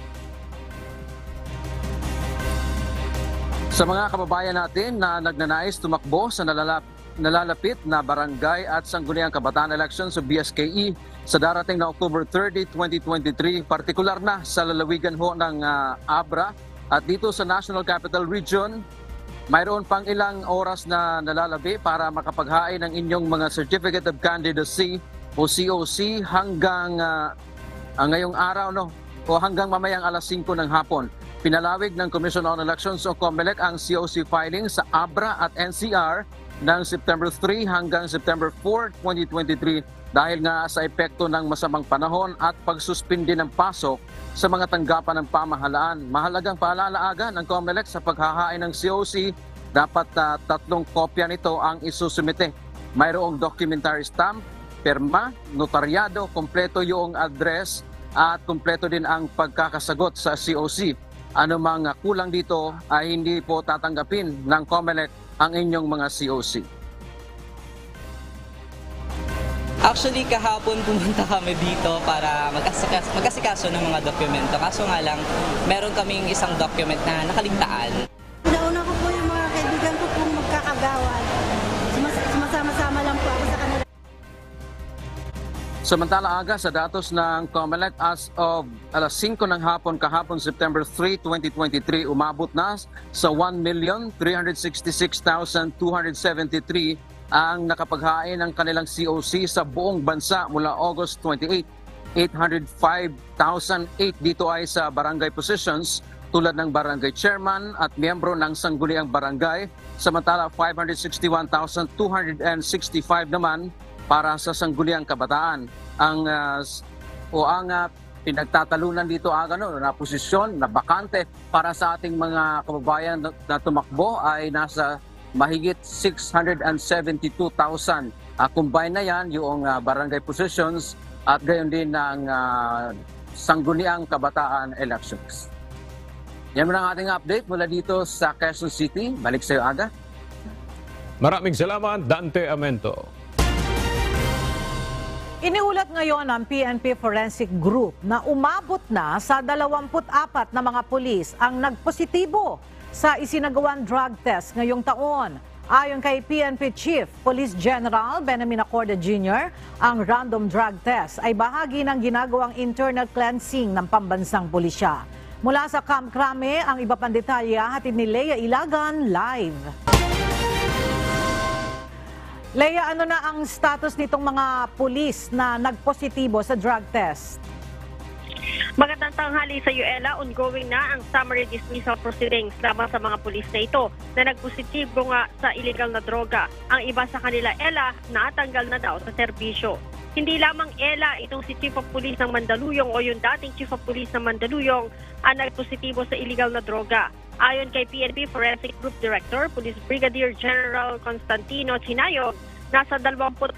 Sa mga kababayan natin na nagnanais tumakbo sa nalalapit na barangay at sangguniang kabataan election sa BSKE sa darating na October 30, 2023, partikular na sa lalawigan ho ng Abra at dito sa National Capital Region, mayroon pang ilang oras na nalalabi para makapaghain ng inyong mga Certificate of Candidacy o COC hanggang ngayong araw o hanggang mamayang alas 5 ng hapon. Pinalawig ng Commission on Elections o COMELEC ang COC filing sa Abra at NCR ng September 3 hanggang September 4, 2023 dahil nga sa epekto ng masamang panahon at pagsuspindi ng pasok sa mga tanggapan ng pamahalaan. Mahalagang paalala, Aga, ng COMELEC sa paghahain ng COC, dapat 3 kopya nito ang isusumite. Mayroong documentary stamp, perma, notaryado, kompleto yung address at kompleto din ang pagkakasagot sa COC. Anumang kulang dito ay hindi po tatanggapin ng COMELEC ang inyong mga COC. Actually, kahapon pumunta kami dito para magkasikaso ng mga dokumento. Kaso nga lang, meron kaming isang document na nakaligtaan. Nauna ko po yung mga kaibigan ko kung magkakagawan. Sumasama-sama lang po ako sa kanila. Samantala, Aga, sa datos ng COMELEC as of alas 5 ng hapon kahapon September 3, 2023, umabot na sa 1,366,273 ang nakapaghain ng kanilang COC sa buong bansa mula August 28. 805,008 dito ay sa barangay positions tulad ng barangay chairman at miyembro ng sangguniang barangay, samantala 561,265 naman para sa sangguniang kabataan. Ang pinagtatalunan dito, Aga, na posisyon na bakante para sa ating mga kababayan na tumakbo ay nasa mahigit 672,000. Combine na yan yung barangay positions at gayon din ng sangguniang kabataan elections. Yan muna ang ating update mula dito sa Quezon City. Balik sa iyo, Aga. Maraming salamat, Dante Amento. Iniulat ngayon ng PNP Forensic Group na umabot na sa 24 na mga pulis ang nagpositibo sa isinagawang drug test ngayong taon. Ayon kay PNP Chief Police General Benjamin Acorda Jr., ang random drug test ay bahagi ng ginagawang internal cleansing ng pambansang pulisya. Mula sa Camp Crame, ang iba pang detalya hatid ni Lea Ilagan live. Lea, ano na ang status nitong mga pulis na nagpositibo sa drug test? Magandang tanghali sa Yuela. Ongoing na ang summary dismissal proceedings laban sa mga pulis na ito na nagpositibo nga sa illegal na droga. Ang iba sa kanila, Ella, natanggal na daw sa serbisyo. Hindi lamang Ella, itong si Chief of Police ng Mandaluyong o yung dating Chief of Police ng Mandaluyong ang nagpositibo sa illegal na droga. Ayon kay PNP Forensic Group Director, Police Brigadier General Constantino Chinayog, nasa 24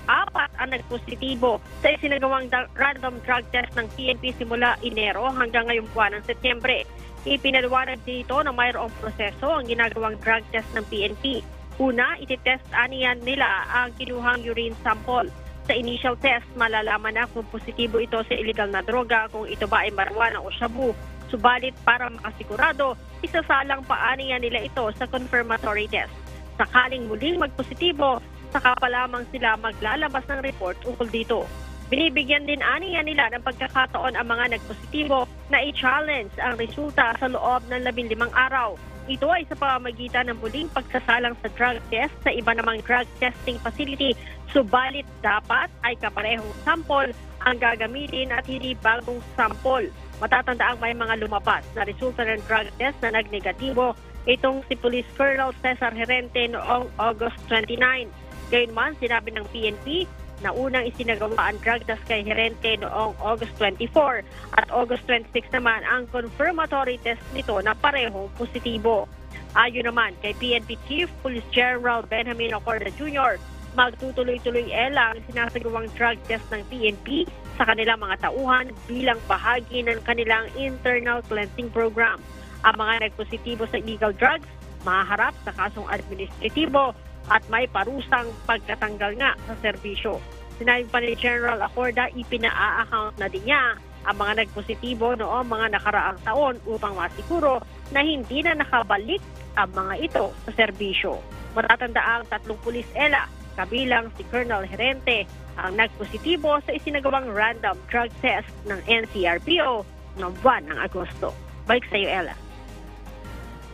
ang nagpositibo sa isinagawang random drug test ng PNP simula Enero hanggang ngayong buwan ng Setyembre. Ipinaliwanag dito na mayroong proseso ang ginagawang drug test ng PNP. Una, ititest aniyan nila ang kinuhang urine sample. Sa initial test, malalaman na kung positibo ito sa illegal na droga, kung ito ba ay marijuana o shabu. Subalit para makasigurado, isasalang pa aniyan nila ito sa confirmatory test. Sakaling muling magpositibo, saka pa lamang sila maglalabas ng report ukol dito. Binibigyan din aniya nila ng pagkakataon ang mga nagpositibo na i-challenge ang resulta sa loob ng 15 araw. Ito ay sa pamamagitan ng muling pagsasalang sa drug test sa iba namang drug testing facility. Subalit dapat ay kaparehong sample ang gagamitin at hindi bagong sample. Matatandaang may mga lumabas na resulta ng drug test na nagnegatibo. Itong si Police Colonel Cesar Herente noong August 29. Gayunman, sinabi ng PNP na unang isinagawa ang drug test kay Herente noong August 24 at August 26 naman ang confirmatory test nito na parehong positibo. Ayon naman kay PNP Chief Police General Benjamin Ocorda Jr., magtutuloy-tuloy ang sinasagawang drug test ng PNP sa kanilang mga tauhan bilang bahagi ng kanilang internal cleansing program. Ang mga nagpositibo sa illegal drugs mahaharap sa kasong administratibo at may parusang pagkatanggal nga sa serbisyo. Sinabi pa ni General Ocorda, ipina-account na din niya ang mga nagpositibo noong mga nakaraang taon upang masiguro na hindi na nakabalik ang mga ito sa serbisyo. Matatandaang 3 pulis kabilang si Colonel Herente ang nagpositibo sa isinagawang random drug test ng NCRPO noong buwan ng Agosto. Balik sa iyo, Ella.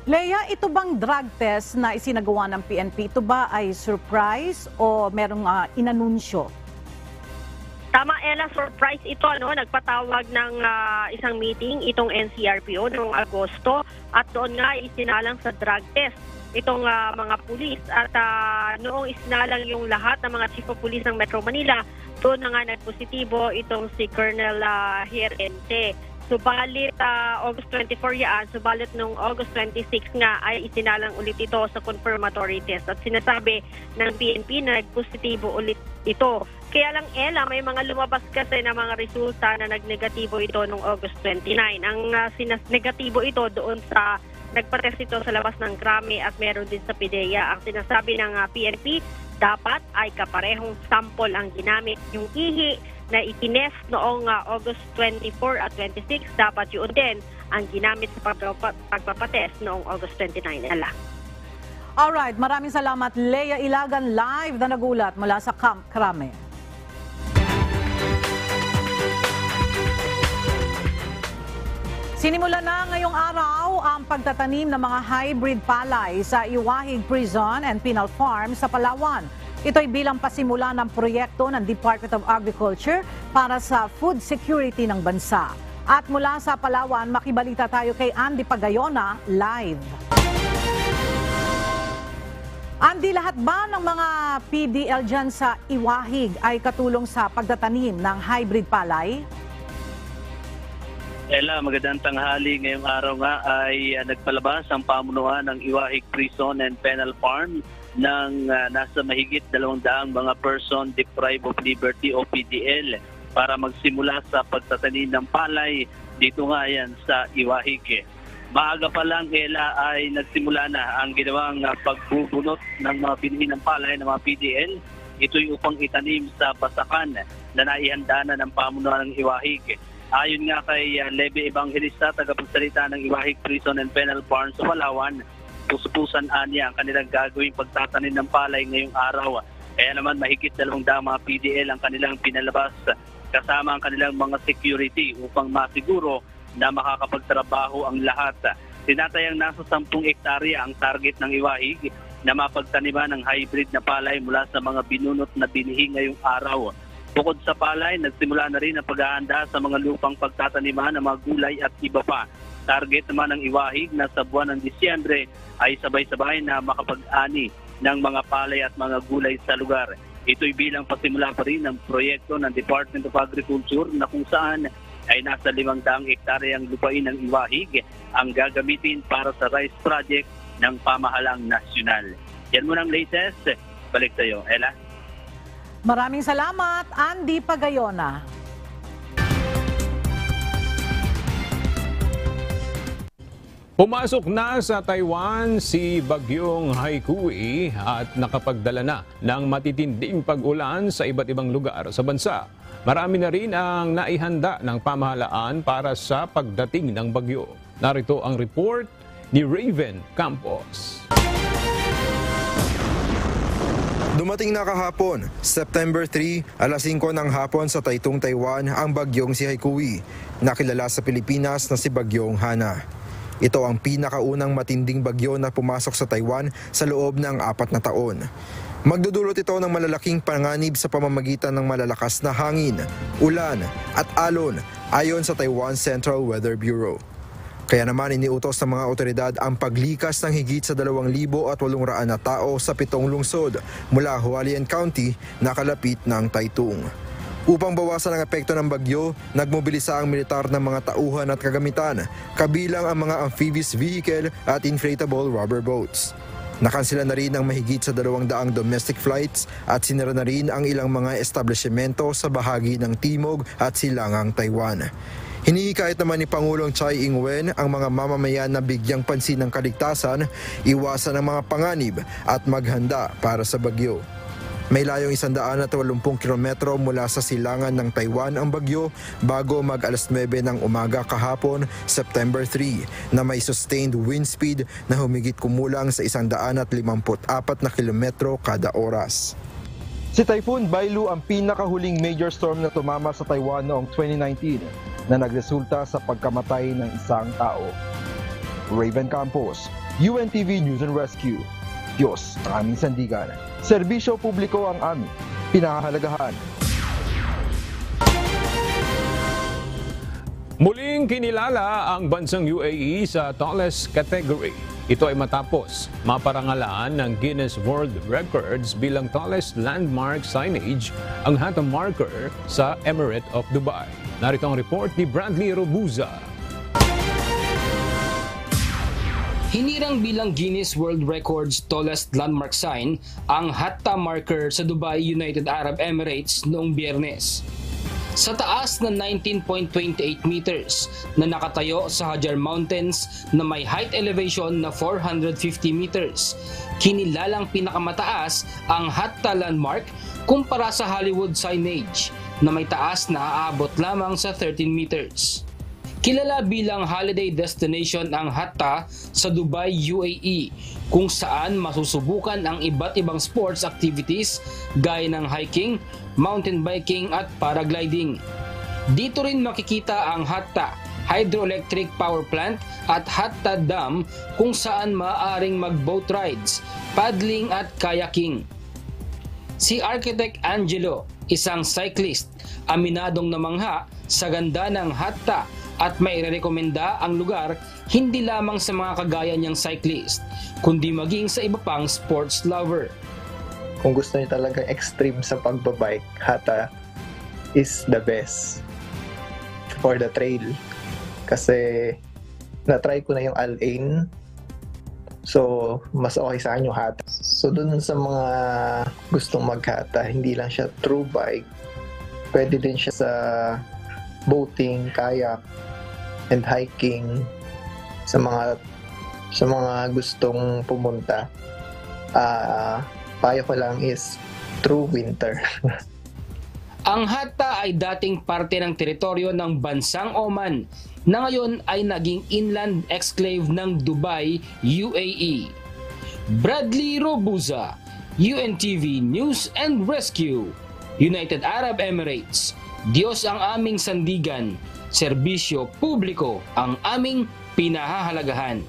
Leia, ito bang drug test na isinagawa ng PNP, ito ba ay surprise o merong inanunsyo? Tama, Ella, surprise ito. Nagpatawag ng isang meeting itong NCRPO noong Agosto at doon nga isinalang sa drug test itong mga pulis. At noong isinalang yung lahat ng mga chief of police ng Metro Manila, doon na nga nagpositibo itong si Colonel Herente. Subalit August 24 subalit noong August 26 nga ay isinalang ulit ito sa confirmatory test at sinasabi ng PNP na nagpositibo ulit ito. Kaya lang, Ella, may mga lumabas kasi na mga resulta na nagnegatibo ito noong August 29. Ang negatibo ito doon sa nagpatest ito sa labas ng Krami at meron din sa PIDEA. Ang sinasabi ng PNP, dapat ay kaparehong sample ang ginamit. Yung ihi na itinest noong August 24 at 26, dapat yun din ang ginamit sa pagpapatest noong August 29. Alright, maraming salamat. Leia Ilagan live na nagulat mula sa Camp Krame. Sinimula na ngayong araw ang pagtatanim ng mga hybrid palay sa Iwahig Prison and Penal Farm sa Palawan. Ito ay bilang pasimula ng proyekto ng Department of Agriculture para sa food security ng bansa. At mula sa Palawan, makibalita tayo kay Andy Pagayona live. Andy, lahat ba ng mga PDL dyan sa Iwahig ay katulong sa pagtatanim ng hybrid palay? Ella, magandang tanghali. Ngayong araw nga ay nagpalabas ang pamunuan ng Iwahig Prison and Penal Farm ng nasa mahigit 200 mga person deprived of liberty o PDL para magsimula sa pagtatanim ng palay dito nga yan sa Iwahig. Maaga pa lang, Ella, ay nagsimula na ang ginawang pagbubunot ng mga binhi ng palay ng mga PDL. Ito'y upang itanim sa basakan na naihanda na ng pamunuan ng Iwahig. Ayon nga kay Levy Evangelista, tagapagsalita ng Iwahig Prison and Penal Farm sa Palawan, pusupusan niya ang kanilang gagawing pagtatanim ng palay ngayong araw. Kaya naman mahigit 200 mga PDL ang kanilang pinalabas kasama ang kanilang mga security upang masiguro na makakapagtrabaho ang lahat. Tinatayang nasa 10 hektarya ang target ng Iwahig na mapagtaniman ng hybrid na palay mula sa mga binunot na binhi ngayong araw. Bukod sa palay, nagsimula na rin ang paghahanda sa mga lupang pagtataniman ng mga gulay at iba pa. Target naman ng Iwahig na sa buwan ng Disyembre ay sabay-sabay na makapag-ani ng mga palay at mga gulay sa lugar. Ito'y bilang pasimula pa rin ng proyekto ng Department of Agriculture na kung saan ay nasa 500 hektaryang lupain ng Iwahig ang gagamitin para sa rice project ng pamahalang nasyonal. Yan muna ang latest. Balik sa iyo, Ella. Maraming salamat, Andy Pagayona. Pumasok na sa Taiwan si Bagyong Haikui at nakapagdala na ng matitinding pag-ulan sa iba't ibang lugar sa bansa. Marami na rin ang naihanda ng pamahalaan para sa pagdating ng bagyo. Narito ang report ni Raven Campos. Dumating na kahapon, September 3, alas 5 ng hapon sa Taitung, Taiwan, ang bagyong si Haikui, nakilala sa Pilipinas na si Bagyong Hana. Ito ang pinakaunang matinding bagyo na pumasok sa Taiwan sa loob ng 4 na taon. Magdudulot ito ng malalaking panganib sa pamamagitan ng malalakas na hangin, ulan at alon ayon sa Taiwan Central Weather Bureau. Kaya naman iniutos ng mga otoridad ang paglikas ng higit sa 2,800 na tao sa 7 lungsod mula Hualien County na kalapit ng Taitung. Upang bawasan ang epekto ng bagyo, nagmobilisa ang militar ng mga tauhan at kagamitan, kabilang ang mga amphibious vehicle at inflatable rubber boats. Nakansela na rin ang mahigit sa 200 domestic flights at sinara na rin ang ilang mga establishmento sa bahagi ng timog at silangang Taiwan. Hinihikayat naman ni Pangulong Tsai Ing-wen ang mga mamamayan na bigyang pansin ng kaligtasan, iwasan ang mga panganib at maghanda para sa bagyo. May layong 180 kilometro mula sa silangan ng Taiwan ang bagyo bago mag-alas 9 ng umaga kahapon, September 3, na may sustained wind speed na humigit kumulang sa 154 na kilometro kada oras. Si Typhoon Bailu ang pinakahuling major storm na tumama sa Taiwan noong 2019 na nagresulta sa pagkamatay ng isang tao. Raven Campos, UNTV News and Rescue. Diyos ang aming sandigan. Serbisyo publiko ang aming pinahahalagahan. Muling kinilala ang bansang UAE sa tallest category. Ito ay matapos maparangalan ng Guinness World Records bilang tallest landmark signage ang Hatta Marker sa Emirate of Dubai. Narito ang report ni Bradley Robuza. Hinirang bilang Guinness World Records tallest landmark sign ang Hatta Marker sa Dubai, United Arab Emirates noong Biyernes. Sa taas na 19.28 meters na nakatayo sa Hajar Mountains na may height elevation na 450 meters, kinilalang pinakamataas ang Hatta Landmark kumpara sa Hollywood signage na may taas na aabot lamang sa 13 meters. Kilala bilang holiday destination ang Hatta sa Dubai, UAE, kung saan masusubukan ang iba't ibang sports activities gaya ng hiking, mountain biking at paragliding. Dito rin makikita ang Hatta Hydroelectric Power Plant at Hatta Dam kung saan maaaring mag-boat rides, paddling at kayaking. Si Architect Angelo, isang cyclist, aminadong namangha sa ganda ng Hatta at may rekomenda ang lugar hindi lamang sa mga kagaya niyang cyclist, kundi maging sa iba pang sports lover. Kung gusto niyo talagang extreme sa pagbabike, Hatta is the best for the trail. Kasi na-try ko na yung Al-Ain, so mas okay sa akin yung Hatta. So dun sa mga gustong mag-Hatta, hindi lang siya true bike, pwede din siya sa boating, kayak, and hiking. Sa mga gustong pumunta, payo ko lang is true winter. Ang Hatta ay dating parte ng teritoryo ng bansang Oman na ngayon ay naging inland exclave ng Dubai, UAE. Bradley Robuza, UNTV News and Rescue, United Arab Emirates. Diyos ang aming sandigan, serbisyo publiko ang aming pinahahalagahan.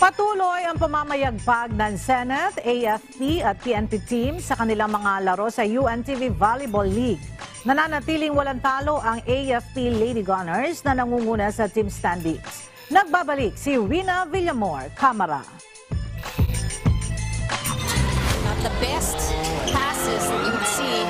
Patuloy ang pamamayagpag ng Senate, AFP at PNP team sa kanilang mga laro sa UNTV Volleyball League. Nananatiling walang talo ang AFP Lady Gunners na nangunguna sa team standings. Nagbabalik si Rina Villamor, Kamara. The best passes that you can see.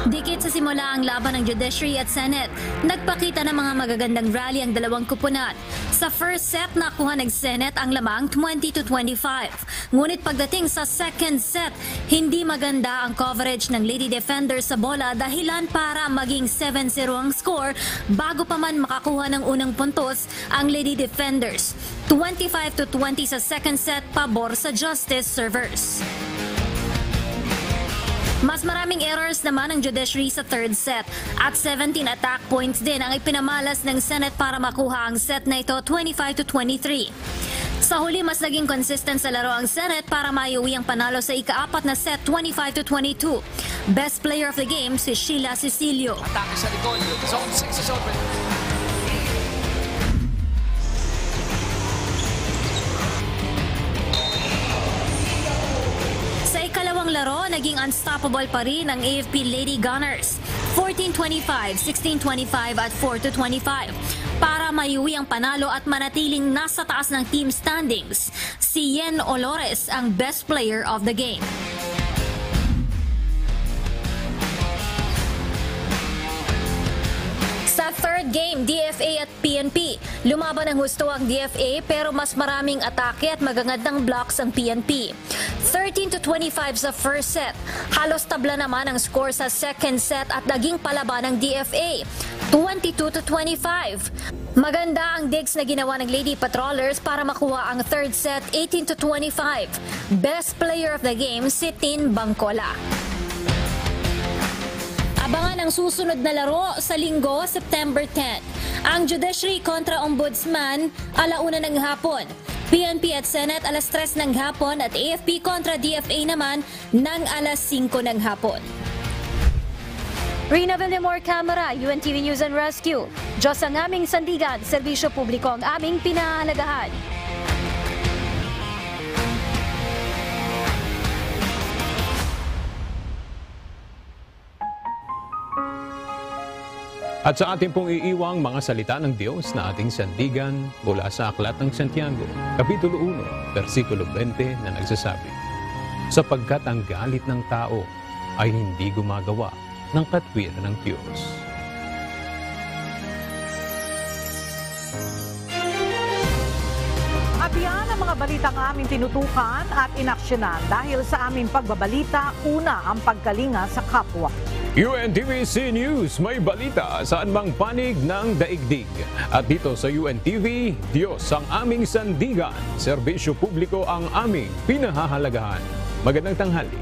Dikit sa simula ang laban ng Judiciary at Senate. Nagpakita ng mga magagandang rally ang dalawang kupunan. Sa first set, nakuha ng Senate ang lamang 20-25. Ngunit pagdating sa second set, hindi maganda ang coverage ng Lady Defenders sa bola dahilan para maging 7-0 ang score bago pa man makakuha ng unang puntos ang Lady Defenders. 25-20 sa second set, pabor sa Justice servers. Mas maraming errors naman ang judiciary sa third set at 17 attack points din ang ipinamalas ng Senate para makuha ang set na ito 25-23. Sa huli, mas naging consistent sa laro ang Senate para maiuwi ang panalo sa ika-4 na set 25-22. Best player of the game si Sheila Cecilio. Atake sa likod. Zone 6 is open. Sa ikalawang laro, naging unstoppable pa rin ang AFP Lady Gunners. 14-25, 16-25 at 4-25 para maiuwi ang panalo at manatiling nasa taas ng team standings. Si Yen Olores ang best player of the game. Sa third game, DFA at PNP. Lumaban ng husto ang DFA pero mas maraming atake at magagandang blocks ang PNP. 13-25 sa first set. Halos tabla naman ang score sa second set at naging palaban ng DFA. 22-25. Maganda ang digs na ginawa ng Lady Patrollers para makuha ang third set 18-25. Best player of the game si Tin Bangcola. Abangan ang susunod na laro sa Linggo, September 10. Ang Judiciary kontra Ombudsman, 1:00 ng hapon. PNP at Senate, 3:00 ng hapon at AFP kontra DFA naman ng 5:00 ng hapon. Rina Villamor, Camera, UNTV News and Rescue. Diyos ang aming sandigan, serbisyo publiko ang aming pinahahalagahan. At sa ating pong iiwang mga salita ng Diyos na ating sandigan mula sa Aklat ng Santiago, Kapitulo 1, versikulo 20 na nagsasabi, sapagkat ang galit ng tao ay hindi gumagawa ng katwiran ng Diyos. At yan ang mga balitang aming tinutukan at inaksyonan dahil sa aming pagbabalita, una ang pagkalinga sa kapwa. UNTV News, may balita saan mang panig ng daigdig. At dito sa UNTV, Diyos ang aming sandigan, serbisyo publiko ang aming pinahahalagahan. Magandang tanghali.